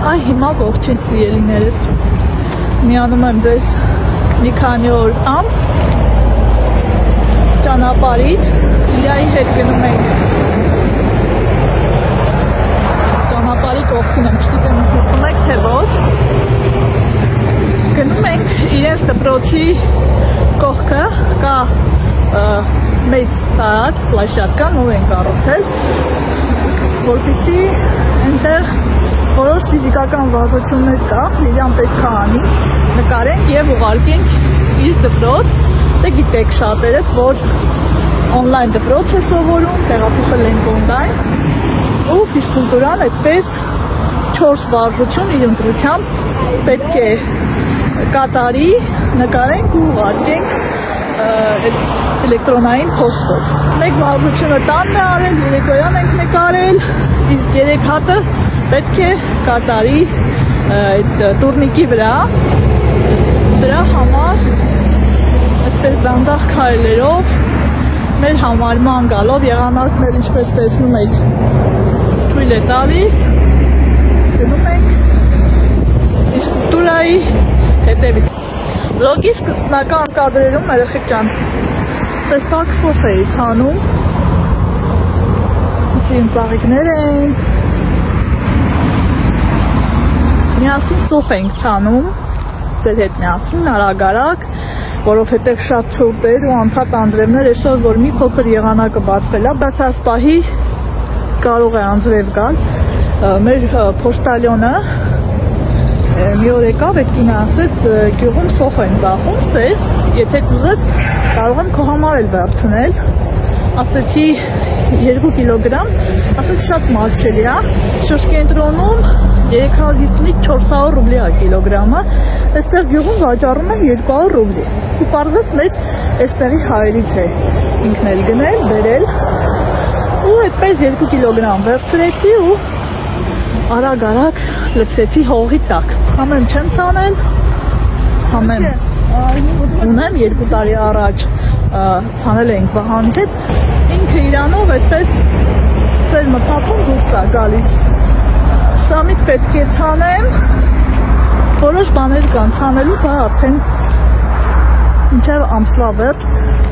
Այ հիմա ողջույն սիրելիներս, միանում եմ ձեզ մի քանի օր անց ճանապարհից, Լիլիայի հետ գնում ենք ճանապարհի կողքին եմ, չգիտեմ հիշում եք թե ոչ, գնում ենք իրենց դպրոցի կողքը, կա մեծ տարածք, պլաշատկա, նոր են կառուցել, որպեսզի այնտեղ որոշ ֆիզիկական վարժություններ կա, Լիլիան պետք է անի, նկարենք եւ ուղարկենք իր դպրոց, դե գիտեք շատերը, որ օնլայն դպրոց է սովորում, տեղափոխել ենք օնլայն, ու ֆիզկուլտուրան այդպես 4 վարժություն իր ընտրությամբ պետք է կատարի, նկարենք ու ուղարկենք էլեկտրոնային փոստով։ Մեկ վարժությունը տանն է արել, երեկոյան ենք նկարել, իսկ 3 հատը պետք է կատարի տուրնիկի վրա, դրա համար այսպես դանդաղ քայլերով, մեր համարման գալով, եղանակներ ինչպես տեսնում եք թույլ է տալիս, գնում ենք ֆիզկուլտուրայի հետևից։ Լոգի սկզբնական կադրերում երեխեք ջան, տեսակ սլոֆ էի ցանում, իմ ծաղիկներ էին, միասին սլոֆ ենք ցանում, ձեր հետ միասին արագ-արագ, որովհետև շատ ցուրտ էր ու անդադ անձրևներ, այսօր որ մի փոքր եղանակը բացվել է, բայց այս պահի կարող է անձրև գալ, մեր փոստալյոնը մի օր եկավ, այդ կինը ասեց, գյուղում սոխ են ծախում, սեր, եթե կուզես կարող եմ քո համար էլ վերցնել, ասեցի 2 կիլոգրամ, ասեց շատ մատչելի է, շրջկենտրոնում 350-ից 400 ռուբլի է կիլոգրամը, այստեղ գյուղում վաճառում են 200 ռուբլի, ու պարզվեց մեր այստեղի հայերից է ինքն էլ գնել, բերել, ու այդպես 2 կիլոգրամ վերցրեցի ու արագ-արագ լցեցի հողի տակ, համեմ չեմ ցանել, համեմ ունեմ 2 տարի առաջ ցանել էինք Վահանի հետ, ինքը իրանով այդպես սեր մթափում դուրս է գալիս, սամիտ պետք է ցանեմ, որոշ բաներ կան ցանելու, դա արդեն մինչև ամսվա վերջ,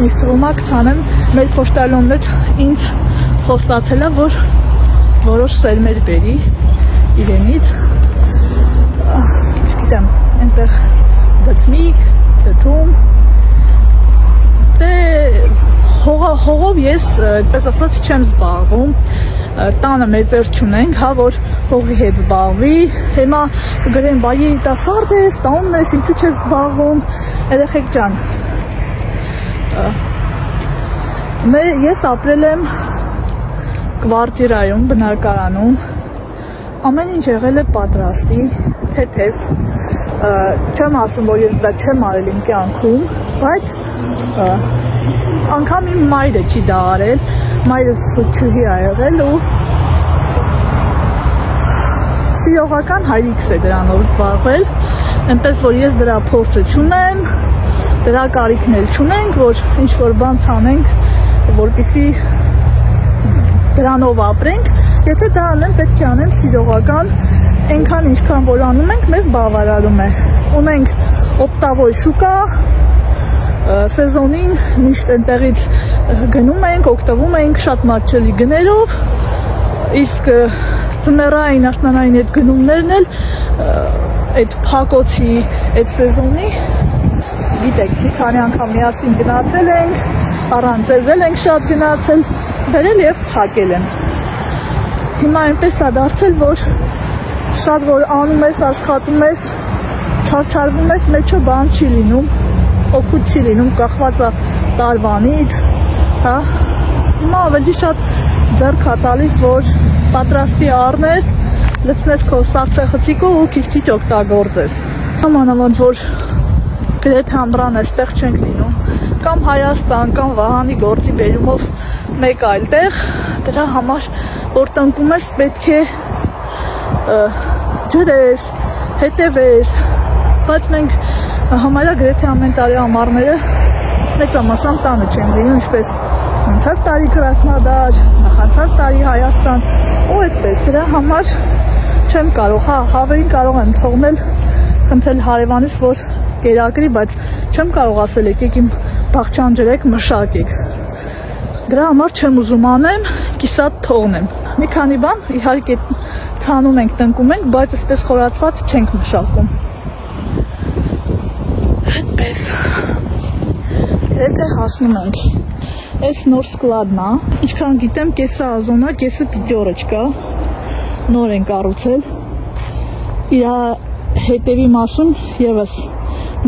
ինձ թվում է կցանեմ, մեր փոստալյոններ ինձ խոստացել է, որ որոշ սերմեր բերի իրենից, չգիտեմ, այնտեղ դդմիկ, դդում, դե հողով ես, այդպես ասած, չեմ զբաղվում, տանը մեծեր չունենք, հա, որ հողի հետ զբաղվի, հիմա գրեն, բա երիտասարդ ես, տանն ես, ինչու չես զբաղվում, երեխեք ջան, ես ապրել եմ կվարտիրայում, բնակարանում, ամեն ինչ եղել է պատրաստի, թեթև, չեմ ասում, որ ես դա չեմ արել իմ կյանքում, բայց անգամ իմ մայրը չի դա արել, մայրս ուսուցչուհի է եղել ու սիրողական հայրիկս է դրանով զբաղվել, այնպես որ ես դրա փորձը չունեմ, դրա կարիքն էլ չունենք, որ ինչ-որ բան ցանենք, որպեսզի դրանով ապրենք, եթե դա անեմ, պետք է անեմ սիրողական, այնքան ինչքան որ անում ենք, մեզ բավարարում է, ունենք օպտավոյ շուկա, սեզոնին միշտ այնտեղից գնում ենք, օգտվում ենք շատ մատչելի գներով, իսկ ձմեռային աշնանային այդ գնումներն էլ այդ փակոցի այդ սեզոնի, գիտեք, մի քանի անգամ միասին գնացել ենք, առանց ձեզել ենք շատ գնացել, բերել և փակել եմ։ Հիմա այնպես է դարձել, որ շատ որ անում ես, աշխատում ես, չարչարվում ես, մեջը բան չի լինում, օգուտ չի լինում, կախված է տարվանից, հա։ Հիմա ավելի շատ ձեռք է տալիս, որ պատրաստի առնես, լցնես քո սառցեխցիկը ու քիչ-քիչ օգտագործես։ Մանավանդ որ գրեթե ամռան այստեղ չենք լինում, կամ Հայաստան, կամ Վահանի գործի բերումով մեկ այլ տեղ, դրա համար որ տնկում ես պետք է ջրես, հետևես, բայց մենք համարյա գրեթե ամեն տարի ամառները մեծամասամբ տանը չենք լինում, ինչպես անցած տարի Կրասնոդար, նախանցած տարի Հայաստան, ու այդպես դրա համար չեմ կարող, հա, հավերին կարող եմ թողնել, խնդրել հարևանից, որ կերակրի, բայց չեմ կարող ասել եկեք իմ բաղջան ջրեք, մշակեք։ Դրա համար չեմ ուզում անեմ, կիսատ թողնեմ։ Մի քանի բան իհարկե ցանում ենք, տնկում ենք, բայց այսպես խորացված չենք մշակում։ Այդպես։ Եթե հասնում ենք։ Այս նոր սկլադն է, ինչքան գիտեմ, կեսը Ազոնա, կեսը Պիտյորը չկա, նոր են կառուցել, իր հետևի մասում ևս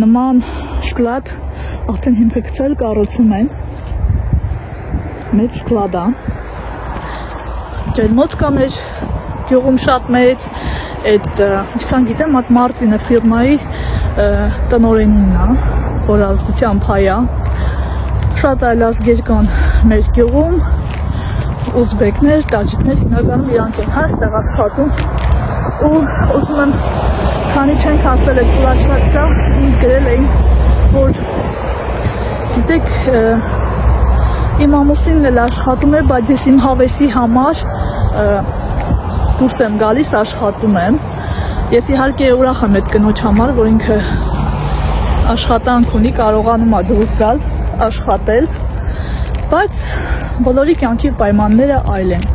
նման սկլադ արդեն հիմքը գցել կառուցում են, մեծ սկլադ է, ջերմոց կա մեր գյուղում շատ մեծ, այդ ինչքան գիտեմ, այդ Մարտինը ֆիրմայի տնօրենինն է, որ ազգությամբ հայ է, շատ այլազգեր կան մեր գյուղում, ուզբեկներ, տաջիկներ, հիմնականում իրանք են այստեղ աշխատում ու ուզում եմ, քանի չենք հասել այդ պլաչվակա, ինձ գրել էին, որ գիտեք, իմ ամուսինն էլ աշխատում է, բայց ես իմ հավեսի համար դուրս եմ գալիս, աշխատում եմ, ես իհարկե ուրախ եմ այդ կնոջ համար, որ ինքը աշխատանք ունի, կարողանում է դուրս գալ, աշխատել, բայց բոլորի կյանքի պայմանները այլ են։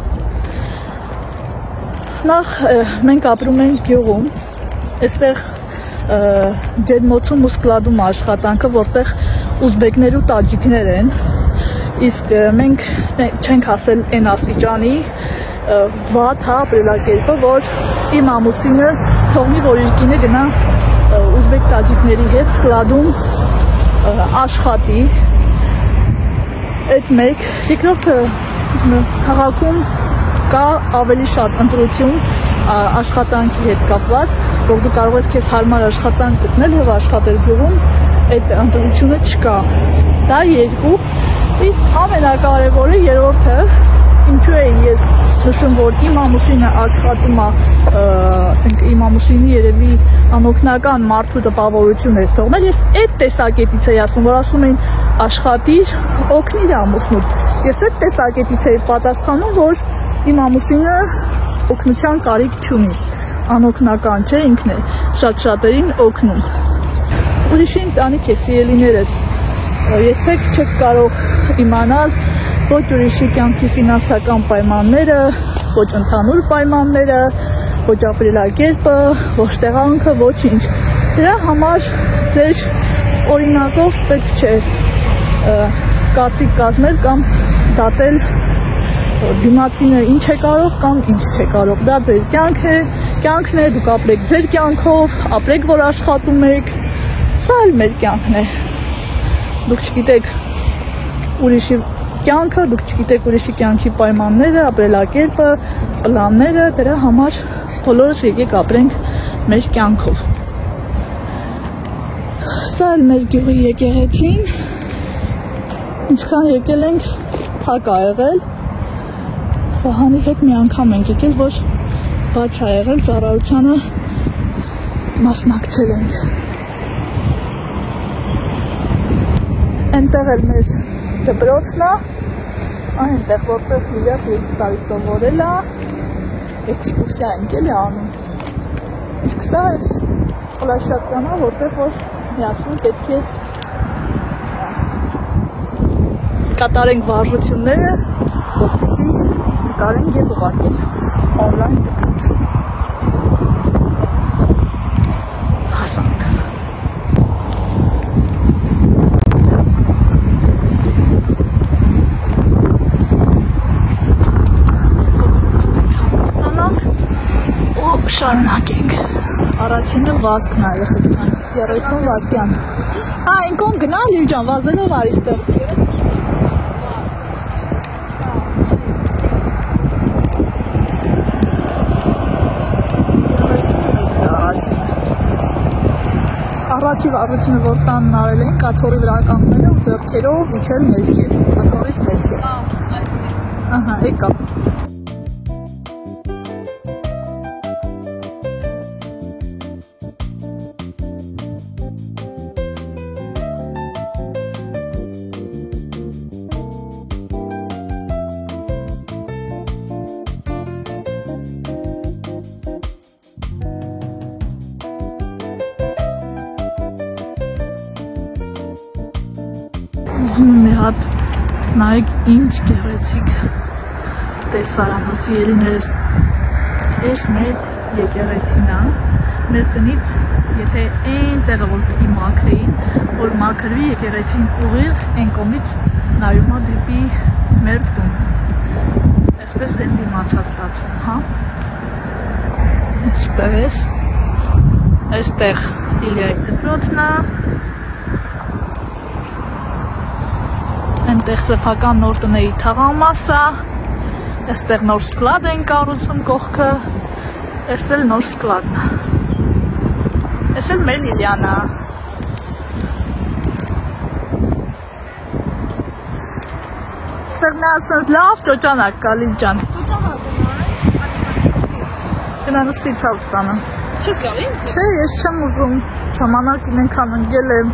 Նախ մենք ապրում ենք գյուղում, այստեղ ջերմոցում ու սկլադում աշխատանքը, որտեղ ուզբեկներ ու տաջիկներ են, իսկ մենք չենք հասել այն աստիճանի վատ ապրելակերպը, որ իմ ամուսինը թողնի, որ իր կինը գնա ուզբեկ տաջիկների հետ սկլադում աշխատի, այդ մեկ, երկրորդը քաղաքում կա ավելի շատ ընտրություն աշխատանքի հետ կապված, որ դու կարող ես քեզ հարմար աշխատանք գտնել եւ աշխատել գյուղում, այդ ընտրությունը չկա։ Դա երկու, իսկ ամենակարևորը երրորդը, ինչու է ես նշում, որ իմ ամուսինը աշխատում է, ասենք իմ ամուսինի երևի անօգնական մարդու տպավորություն է թողնել, ես այդ տեսակետից էի ասում, որ ասում են աշխատիր, օգնիր ամուսնուդ։ Ես այդ տեսակետից էի պատասխանում, որ իմ ամուսինը օգնության կարիք չունի, անօգնական չէ, ինքն է շատ-շատերին օգնում։ Ուրիշի ընտանիք է, սիրելիներս, երբեք չեք կարող իմանալ ոչ ուրիշի կյանքի ֆինանսական պայմանները, ոչ ընդհանուր պայմանները, ոչ ապրելակերպը, ոչ տեղանքը, ոչինչ։ Դրա համար ձեր օրինակով պետք չէ կարծիք կազմել կամ դատել դիմացինը ինչ է կարող կամ ինչ չէ կարող։ Դա ձեր կյանքն է, դուք ապրեք ձեր կյանքով, ապրեք, որ աշխատում եք, սա էլ մեր կյանքն է։ Դուք չգիտեք ուրիշի կյանքը, դուք չգիտեք ուրիշի կյանքի պայմանները, ապրելակերպը, պլանները, դրա համար բոլորս եկեք ապրենք մեր կյանքով։ Սա էլ մեր գյուղի եկեղեցին, ինչքան եկել ենք, փակ ա եղել, Վահանի հետ մի անգամ ենք եկել, որ բաց ա եղել, ծառայությանը մասնակցել ենք։ Այնտեղ էլ մեր դպրոցն է, այնտեղ որտեղ Լիլիաս 2 տարի սովորել է, էքսկուրսիա ենք էլի անում։ Իսկ սա էս պլաշատկան է, որտեղ որ միասին պետք է կատարենք վարժությունները, որպեսզի նկարենք եւ ուղարկենք օնլայն դպրոց։ Հասանք։ Շարունակենք։ Առաջինը վազքն է եղել։ 30 վազքյան։ Այն կողմ գնա Լիլ ջան, վազելով արի ստեղ։ Առաջինը որ տանն արել են, կաթորի վրա կանգնել ու ձեռքերով իջել ներքև, կաթորից ներքև։ Ահա, եկա։ Ուզում եմ մի հատ նայեք ինչ գեղեցիկ տեսարան, սիրելիներս, այս մեր եկեղեցին է, մեր տնից, եթե այն տեղը որ պիտի մաքրեին, որ մաքրվի եկեղեցին ուղիղ այն կողմից նայում է դեպի մեր տուն, այսպես դեմ դիմացած ստացվում, հա, այսպես, այստեղ Իլիայի դպրոցն է, այնտեղ սեփական նոր տների թաղամասը, այստեղ նոր սկլադ են կառուցում կողքը, այս էլ նոր սկլադն է, այս էլ մեր Լիլիան է, այստեղ մի ասենց լավ ճոճանակ կա Լիլ ջան, գնա նստի ցավ տանը, չես գալի? Չէ, ես չեմ ուզում, ժամանակին ենքան ընգել եմ,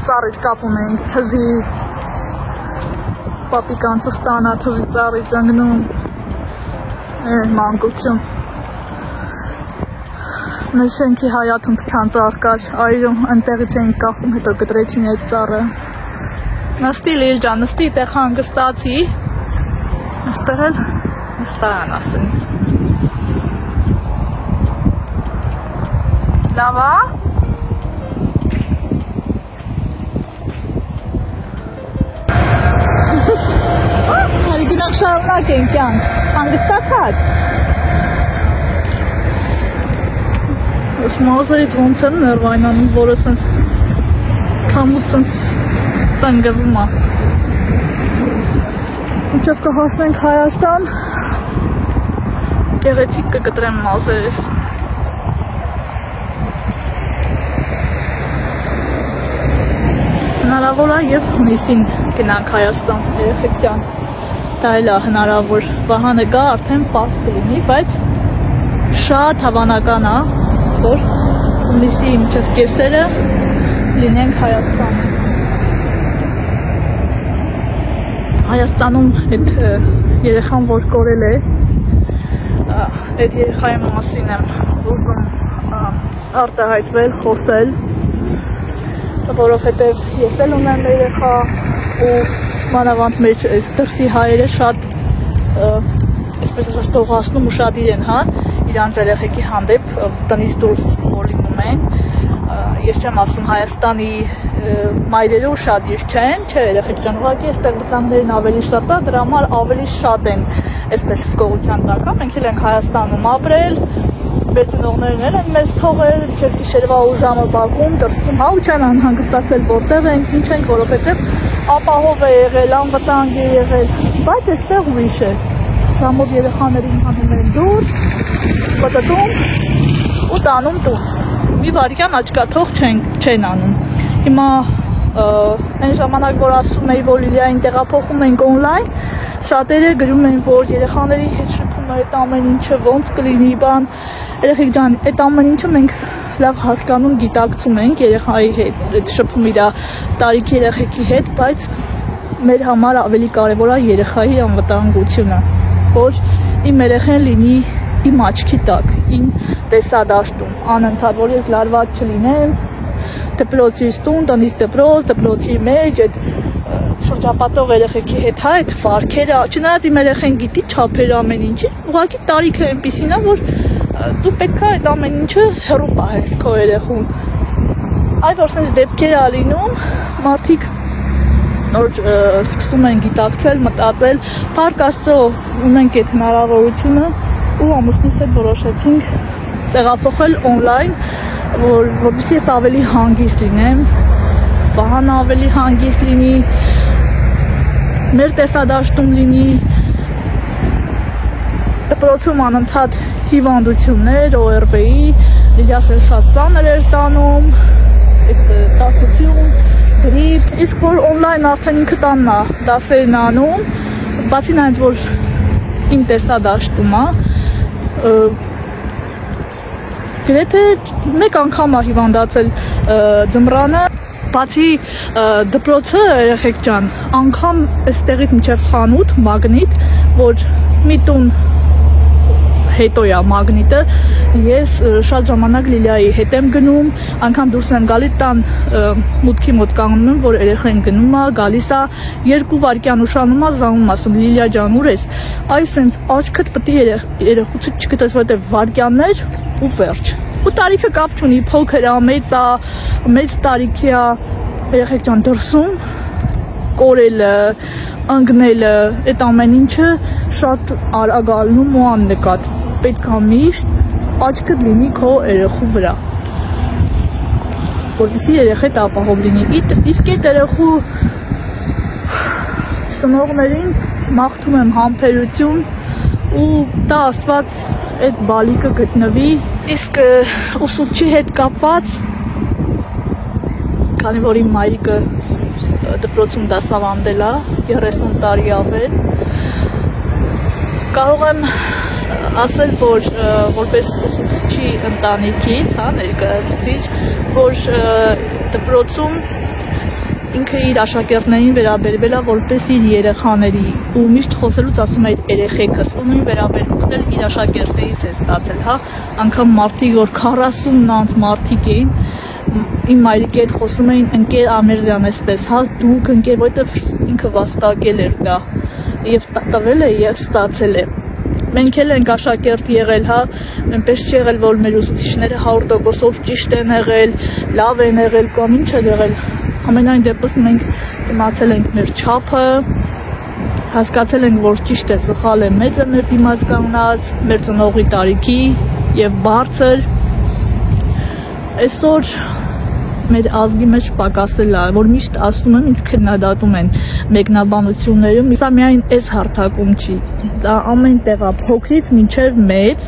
ծառից կապում ենք, թզի, պապիկանցը ստանա, թզի ծառից ընգնում, մանկություն, մեր շենքի հայաթում պտան ծառ կար, այրում ընտեղից էինք կախում, հետո կտրեցին այդ ծառը, նստի Լիլ ջան, նստի տեղ հանգստացի, այստեղ էլ նստան ասենց, լավ է? Հարի գնանք շարունակ ենք կյանք, հանգստացաք։ Ես մազերից ոնց եմ ներվայնանում, որը սենց կամուց սենց տնգվում է։ Ինչով կհասնենք Հայաստան, գեղեցիկ կկտրեմ մազերս։ Հնարավոր է և հունիսին գնանք Հայաստան, երեխեք ջան, դա էլ է հնարավոր, Վահանը գա արդեն պարզ կլինի, բայց շատ հավանական է, որ հունիսի մինչև կեսերը լինենք Հայաստան։ Հայաստանում այդ երեխան, որ կորել է, այդ երեխայի մասին եմ ուզում արտահայտվել, խոսել, որովհետև ես էլ ունեմ երեխա ու մանավանդ մեր դրսի հայերը շատ այսպես ասած ստողացնում ու շատ իրեն, հա, իրանց երեխեքի հանդեպ տնից դուրս որ լինում են, ես չեմ ասում Հայաստանի մայրերը ուշադիր չեն, չէ երեխեք ջան, ուղղակի այստեղ վտանգներն ավելի շատ է, դրա համար ավելի շատ են այսպես հսկողության տակ, մենք էլ ենք Հայաստանում ապրել, մեր ծնողներն են մեզ թողել, մինչև գիշերվա ու ժամը բակում, դրսում, հա, ու չեն անհանգստացել որտեղ ենք, ինչ ենք, որովհետև ապահով է եղել, անվտանգ է եղել, բայց այստեղ ուրիշ է, ժամով երեխաներին հանում են դուրս, պտտում ու տանում տուն, մի վարքյան աչքաթող չեն անում, հիմա այն ժամանակ, որ ասում էի, որ Լիլիային տեղափոխում ենք օնլայն, շատերը գրում են, որ երեխաների հետ շփում է այդ ամեն ինչը ոնց կլինի, բան, երեխեք ջան, այդ ամեն ինչը մենք լավ հասկանում, գիտակցում ենք երեխայի հետ, այդ շփում իր տարիքի երեխեքի հետ, բայց մեր համար ավելի կարևոր է երեխայի անվտանգությունը, որ իմ երեխան լինի իմ աչքի տակ, իմ տեսադաշտում, անընդհատ, որ ես լարված չլինեմ, դպրոցից տուն, տնից դպրոց, դպրոցի մեջ, այդ շրջապատող երեխեքի հետ, հա, այդ վարքերը, չնայած իմ երեխան գիտի չափերը ամեն ինչի, ուղղակի տարիքը այնպիսին է, որ դու պետք է այդ ամեն ինչը հեռու պահես քո երեխուն։ Այ որ sense դեպքեր ա լինում, մարդիկ նոր սկսում են գիտակցել, մտածել, Փառք Աստծո, ունենք այդ հնարավորությունը ու ամուսնուս հետ որոշեցինք տեղափոխել օնլայն, որպեսզի ես ավելի հանգիստ լինեմ, Վահանը ավելի հանգիստ լինի, մեր տեսադաշտում լինի, դպրոցում անընդհատ հիվանդություններ, ORV-ի, Լիլիաս էլ շատ ծանր էր տանում, տաքություն, գրիպ, իսկ որ օնլայն արդեն ինքը տանն է դասերն անում, բացի նայած, որ իմ տեսադաշտում է, գրեթե մեկ անգամ է հիվանդացել ձմռանը, բացի դպրոցը, երեխեք ջան, անգամ այստեղից մինչև խանութ, մագնիտ, որ մի տուն հետո է մագնիտը, ես շատ ժամանակ Լիլիայի հետ եմ գնում, անգամ դուրս եմ գալիս տան մուտքի մոտ կանգնում եմ, որ երեխան գնում է, գալիս է 2 վայրկյան ուշանում է, զանգում ասում Լիլիա ջան ուր ես, այս sense աչքդ պետք է երեխուցը չգտես, որտեղ վայրկյաններ ու վերջ։ Ու տարիքը կապ չունի, փոքր է, մեծ տարիքի է, երեխեք ջան դրսում կորելը, ընկնելը, այդ ամեն ինչը շատ արագ ալնում ու աննկատ։ Պետք է միշտ աչքդ լինի քո երեխու վրա, որպեսզի երեխեդ ապահով լինի։ Իսկ այդ երեխու ծնողներին մաղթում եմ համբերություն ու դա Աստված այդ բալիկը գտնվի։ Իսկ ուսուցչի հետ կապված, քանի որ իմ մայրիկը դպրոցում դասավանդել է 30 տարի ավետ, կարող եմ ասել, որ որպես ուսուցչի ընտանիքից, ներկայացուցիչ, որ դպրոցում ինքը իր աշակերտներին վերաբերվել է որպես իր երեխաների ու միշտ խոսելուց ասում է երեխեքս ու նույն վերաբերմունքն էլ իր աշակերտներից է ստացել, անգամ մարդիկ, որ 40 անց մարդիկ էին, իմ մայրիկի հետ խոսում էին ընկեր Ամերզյան այսպես, դուք ընկեր, որովհետև ինքը վաստակել էր դա եւ տվել է եւ ստացել է։ Մենք էլ ենք աշակերտ եղել, այնպես չի եղել, որ մեր ուսուցիչները 100%-ով ճիշտ են եղել, լավ են եղել կամ ինչ են եղել։ Ամենայն դեպս մենք իմացել ենք մեր չափը, հասկացել ենք, որ ճիշտ է, սխալ է, մեծ է մեր դիմաց կանգնած, մեր ծնողի տարիքի եւ բարձր։ Այսօր մեր ազգի մեջ պակասել է, որ միշտ ասում եմ, ինձ քննադատում են մեկնաբանություններում, սա միայն այս հարթակում չի, դա ամեն տեղ է, փոքրից մինչև մեծ,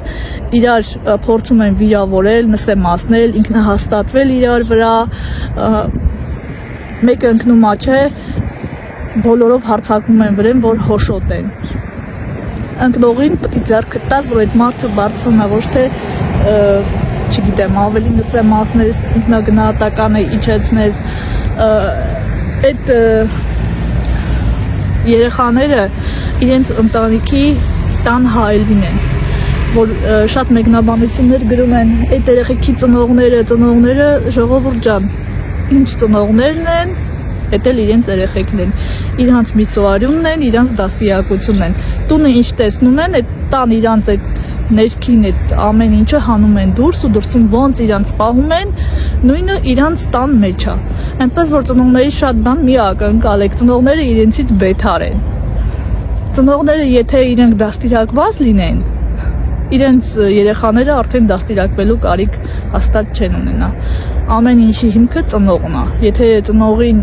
իրար փորձում են վիրավորել, նսեմացնել, ինքնահաստատվել իրար վրա, մեկը ընկնում է, չէ, բոլորով հարցակում են վրան, որ հոշոտ են։ Ընկնողին պետք է ձեռքը տաս, որ այդ մարդը բարձրացնա, ոչ թե չգիտեմ, ավելի նսեմացնես, ինքնագնահատականը իջեցնես, այդ երեխաները իրենց ընտանիքի տան հայելին են, որ շատ մեկնաբանություններ գրում են, այդ երեխեքի ծնողները ժողովուրդ ջան, ինչ ծնողներն են, այդ էլ իրենց երեխեքն են, իրանց միսոարյունն են, իրանց դաստիարակությունն են, տունը ինչ տեսնում են, այդ տան իրանց այդ ներքին այդ ամեն ինչը հանում են դուրս ու դրսում ոնց իրանց պահում են, նույնը իրանց տան մեջ է, այնպես որ ծնողների շատ բան մի ակնկալ եք, ծնողները իրենցից բեթար են, ծնողները եթե իրենք դաստիարակված լինեն, իրենց երեխաները արդեն դաստիարակվելու կարիք հաստատ չեն ունենա, ամեն ինչի հիմքը ծնողն է, եթե ծնողին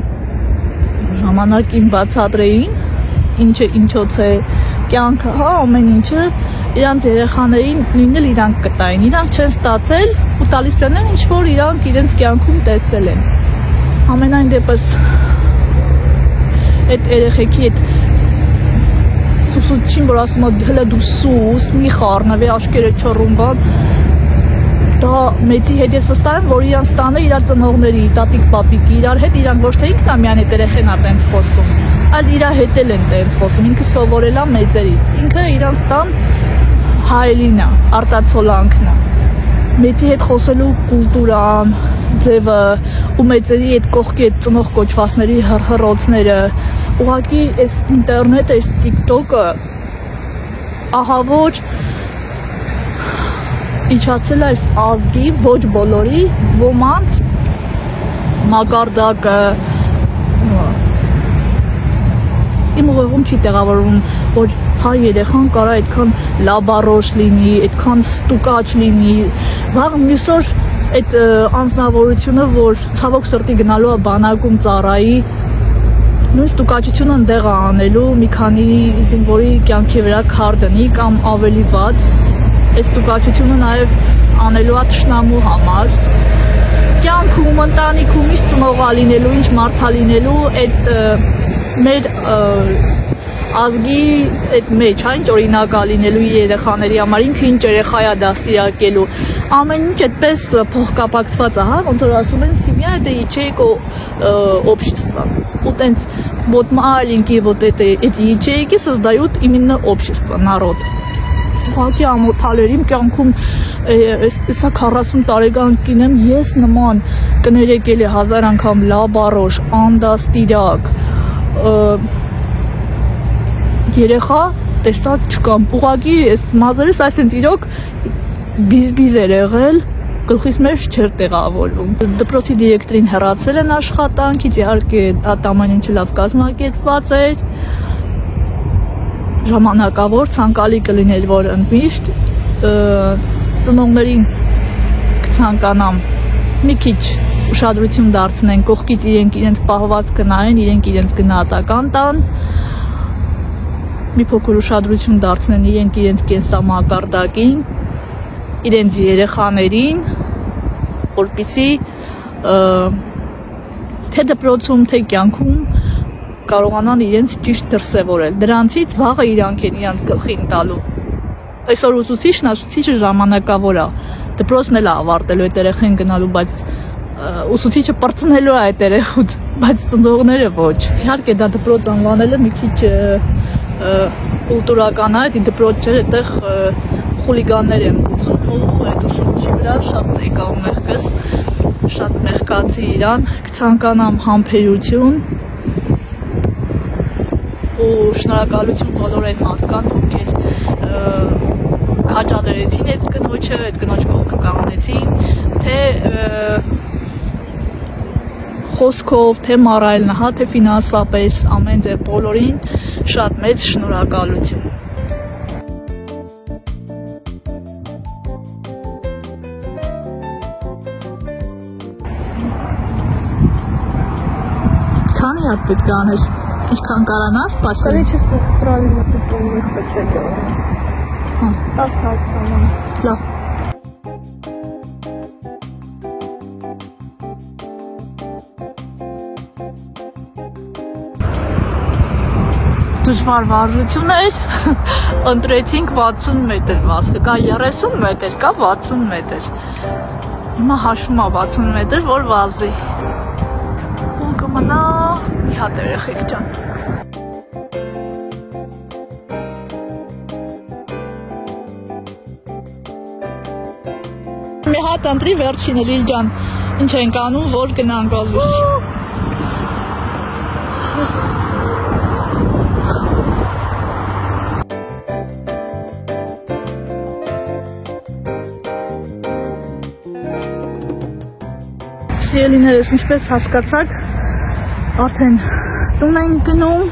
ժամանակին բացատրեին, ինչը ինչոց է կյանքը, ամեն ինչը իրանց երեխաներին նույնն էլ իրանք կտային, իրանք չեն ստացել ու տալիս են ինչ որ իրանք իրենց կյանքում տեսել են։ Ամենայն դեպս այդ երեխեքի այդ ուսուցչին, որ ասում է հələ դու սուս, մի խառնվի, աշկերը չռում բան, դա մեծի հետ ես վստահ եմ, որ իրանց տանը իրար ծնողների, տատիկ, պապիկի, իրար հետ իրանք ոչ թե ինքն է միայն այդ երեխեն է տենց խոսում, այլ իրա հետ էլ են տենց խոսում, ինքը սովորել է մեծերից, ինքը իրանց տան հայելին է, արտացոլանքն է, մեծի հետ խոսելու կուլտուրան, ձևը ու մեծերի այդ կողքի այդ ծնող կոչվածների հռոծները, ուղղակի այս ինտերնետը, այս TikTok-ը, ահա որ իջացել այս ազգի, ոչ բոլորի, ոմանց մակարդակը, իմ ուղեղում չի տեղավորվում, որ հայ երեխան կարա այդքան լաբարոշ լինի, այդքան ստուկաչ լինի, վաղ մյուս օր այդ անձնավորությունը, որ ցավոք սրտի գնալու է բանակում ծառայի, նույն ստուկաչությունը ընդեղ է անելու, մի քանի զինվորի կյանքի վրա քար դնի կամ ավելի վատ, այս ստուկաչությունը նաև անելու է թշնամու համար, կյանքում, ընտանիքում, ինչ ծնող է լինելու, ինչ մարդ է լինելու, այդ մեր ազգի այդ մեջ, ինչ օրինակ է լինելու երեխաների համար, ինքը ինչ երեխա է դաստիարակելու, ամեն ինչ այդպես փոխկապակցված է, ոնց որ ասում են, семья это ячейка общества, ու տենց вот маленькие вот эти ячейки создают именно общество, народ, ուղղակի ամոթալեր իմ կյանքում էսա 40 տարեկան կինեմ ես նման կներեկել է 1000 անգամ լաբարոշ, անդաստիրակ, երեխա տեսակ չկամ, ուղղակի այս մազերս այսինքն իրոք բիզբիզ էր եղել, գլխիս մեջ չէր տեղավորվում։ Դպրոցի դիրեկտորին հեռացել են աշխատանքից, իհարկե այդ ամեն ինչը լավ կազմակերպված էր, ժամանակավոր ցանկալի կլիներ, որ ընդմիշտ ծնողներին կցանկանամ մի քիչ ուշադրություն դարձնեն, կողքից իրենց պահվածքը նայեն, իրենք իրենց գնահատական տան, մի փոքր ուշադրություն դարձնեն իրենց կենսամակարդակին, իրենց երեխաներին, որպեսզի թե դպրոցում, թե կյանքում կարողանան իրենց ճիշտ դրսևորել։ Դրանցից վաղը իրանք են իրենց գլխին տալու։ Այսօր ուսուցիչը ժամանակավոր է, դպրոցն էլ է ավարտելու այդ երեխեն գնալու, բայց ուսուցիչը պրծնելու է այդ երեխուց, բայց ծնողները ոչ։ Իհարկե դա դպրոց անվանելը մի քիչ կուլտուրական է, դի դպրոց չէր, այդտեղ խուլիգաններ են բուծում ու այդ ուսուցիչի վրա շատ եկա մեղքս, շատ մեղքացի իրան, կցանկանամ համբերություն ու շնորհակալություն բոլոր այդ մարդկանց, ովքեր քաջալերեցին այդ կնոջ կողքը կանգնեցին, թե խոսքով, թե մорально, թե ֆինանսապես, ամեն ձև բոլորին շատ մեծ շնորհակալություն։ Քանի հատ պետք է անես, ինչքան կարանաս, պասել։ Количество правильно выполненных пациентов. 10 հատ։ Լավ։ Դժվար վարժություն էր, ընտրեցինք 60 մետր վազքը, կա 30 մետր, կա 60 մետր, հիմա հաշվում է 60 մետր, որ վազի, ու կմնա մի հատ երեխեք ջան։ Մի հատ ընտրի վերջին էլ իր ջան, ինչ ենք անում, որ գնանք ազիս։ Սիրելիներս, ինչպես հասկացաք, արդեն տուն ենք գնում,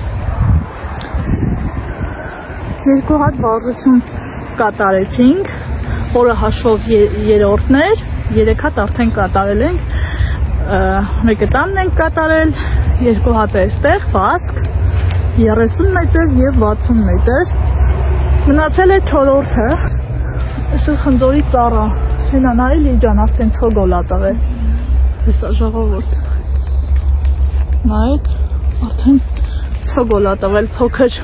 երկու հատ վարժություն կատարեցինք, որը հաշվով երրորդն էր, 3 հատ արդեն կատարել ենք, մեկը տանն ենք կատարել, 2 հատ է այստեղ, վազք, 30 մետր և 60 մետր, մնացել է 4-րդը, այսօր խնձորի ծառա, շենանարի լիջան արդեն ցոգոլ ա տվել, Հեսա ժողովուրդ, նայեք, արդեն ցոգոլ ա տվել փոքր,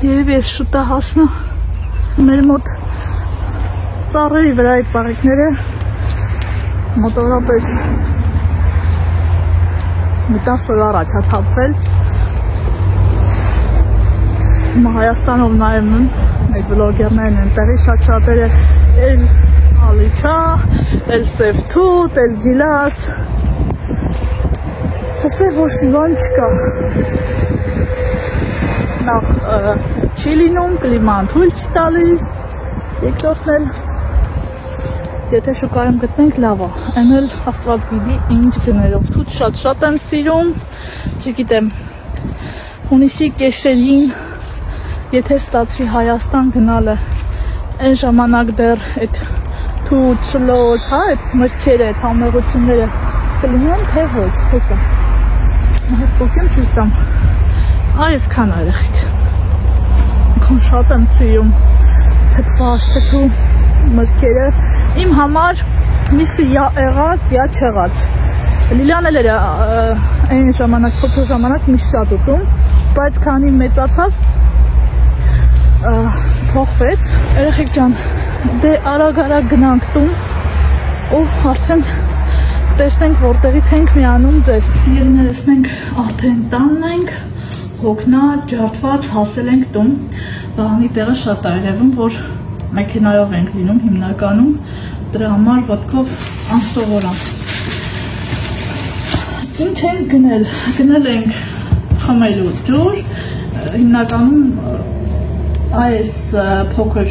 երևի ես շուտ է հասնա, մեր մոտ ծառերի վրա այդ ծաղիկները մոտորապես մի 10 օր առաջ ա թափվել, հիմա Հայաստանով նայում եմ, այդ վլոգերներն են տեղի շատ շատերը էլ Ալիչա, էլ սևթուտ, էլ գիլաս, այստեղ ոչ մի բան չկա, նախ չի լինում, կլիման թույլ չտալիս, երկրորդն էլ, եթե շուկայում գտնենք լավ է, այն էլ Աստված գիտի ինչ գներով, թութ շատ եմ սիրում, չգիտեմ, հունիսի կեսերին, եթե ստացվի Հայաստան գնալը, այն ժամանակ դեռ այդ թութ, շլոտ, հա, այդ մրգերը, այդ համեղությունները կլինեն, թե ոչ, հեսա, այդ պոկեմ չիս տամ, այս կան երեխեք, քան շատ եմ սիրում, թթվաշ, թթու մրգերը, իմ համար միսը յա եղած, յա չեղած, Լիլիան էլ էր այն ժամանակ, փոքր ժամանակ միս շատ ուտում, բայց քանի մեծացավ, փոխվեց, երեխեք ջան, դե արագ գնանք տուն ու արդեն տեսնենք որտեղից ենք միանում ձեզ։ Սիրելիներս, մենք արդեն տանն ենք հոգնա ջարդված հասել ենք տուն, բանի տեղը շատ է երևում, որ մեքենայով ենք լինում հիմնականում, դրա համար ոտքով անսովոր է։ Ինչ ենք գնել, գնել ենք խմելու ջուր, հիմնականում այս փոքր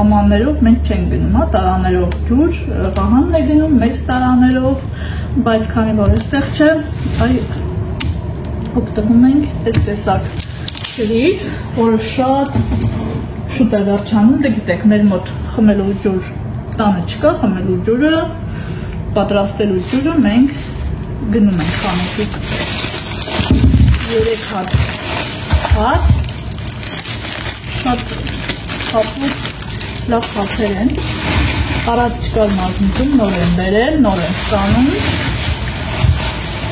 ամաններով մենք չենք գնում, տարաներով ջուր, Վահանն է գնում մեծ տարաներով, բայց քանի որ այստեղ չէ, օգտվում ենք այս տեսակ ջրից, որը շատ շուտ է վերջանում, դե գիտեք, մեր մոտ խմելու ջուր տանը չկա, խմելու ջուրը, պատրաստելու ջուրը մենք գնում ենք խանութից 3 հատ հատ, շատ խապուտ լավ խապեր են, առած չկար մազնիկում, նոր են բերել, նոր են ստանում,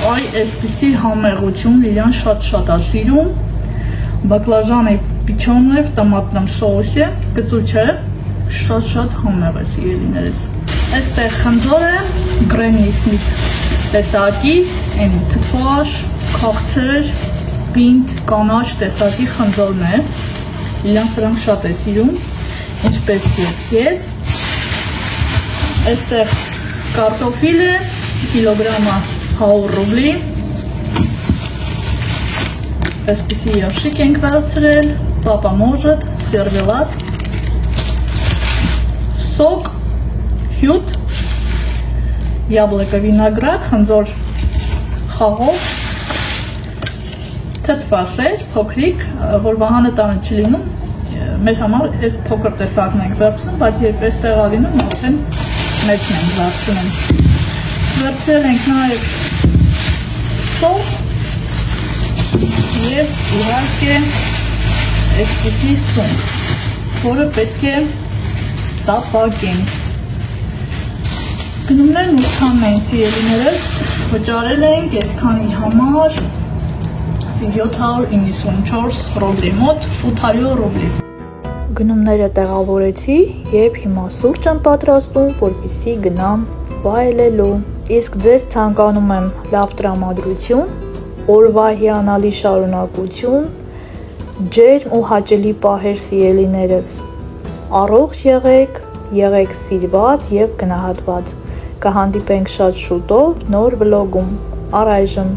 այ այսպիսի համեղություն իրան շատ-շատ է սիրում, բակլաժան է պիչոնև, տոմատնամ սոուս է, գծու չէ, շատ-շատ համեղ է սիրելիներս։ Այստեղ խնձոր է, Granny Smith տեսակի, են թթվաշ, քաղցր, պինդ, կանաչ տեսակի խնձորն է, իրան սրանք շատ է սիրում, ինչպես ես, այստեղ կարտոֆիլ է, կիլոգրամը 100 ռուբլի, այսպիսի ящик ենք վերցրել, պապա может, սերվելատ, սոկ, հյութ, яблоко, վինագրատ, խնձոր խաղով, թթվասեր, փոքրիկ, որ Վահանը տանը չի լինում, մեր համար այս փոքր տեսակն ենք վերցնում, բայց երբ այստեղ է լինում, արդեն մեծն ենք վերցնում։ Վերցրել ենք նաև սոս և իհարկե այսպիսի սունկ, որը պետք է տապակենք։ Գնումներն ուսանում են սիրելիներս, վճարել ենք այսքանի համար 794 ռուբլի, մոտ 800 ռուբլի։ Գնումները տեղավորեցի և հիմա սուրճ եմ պատրաստում, որպեսզի գնամ վայելելու։ Իսկ ձեզ ցանկանում եմ լավ տրամադրություն, օրվա հիանալի շարունակություն, ջերմ ու հաճելի պահեր սիրելիներս։ Առողջ եղեք սիրված և գնահատված։ Կհանդիպենք շատ շուտով նոր վլոգում։ Առայժմ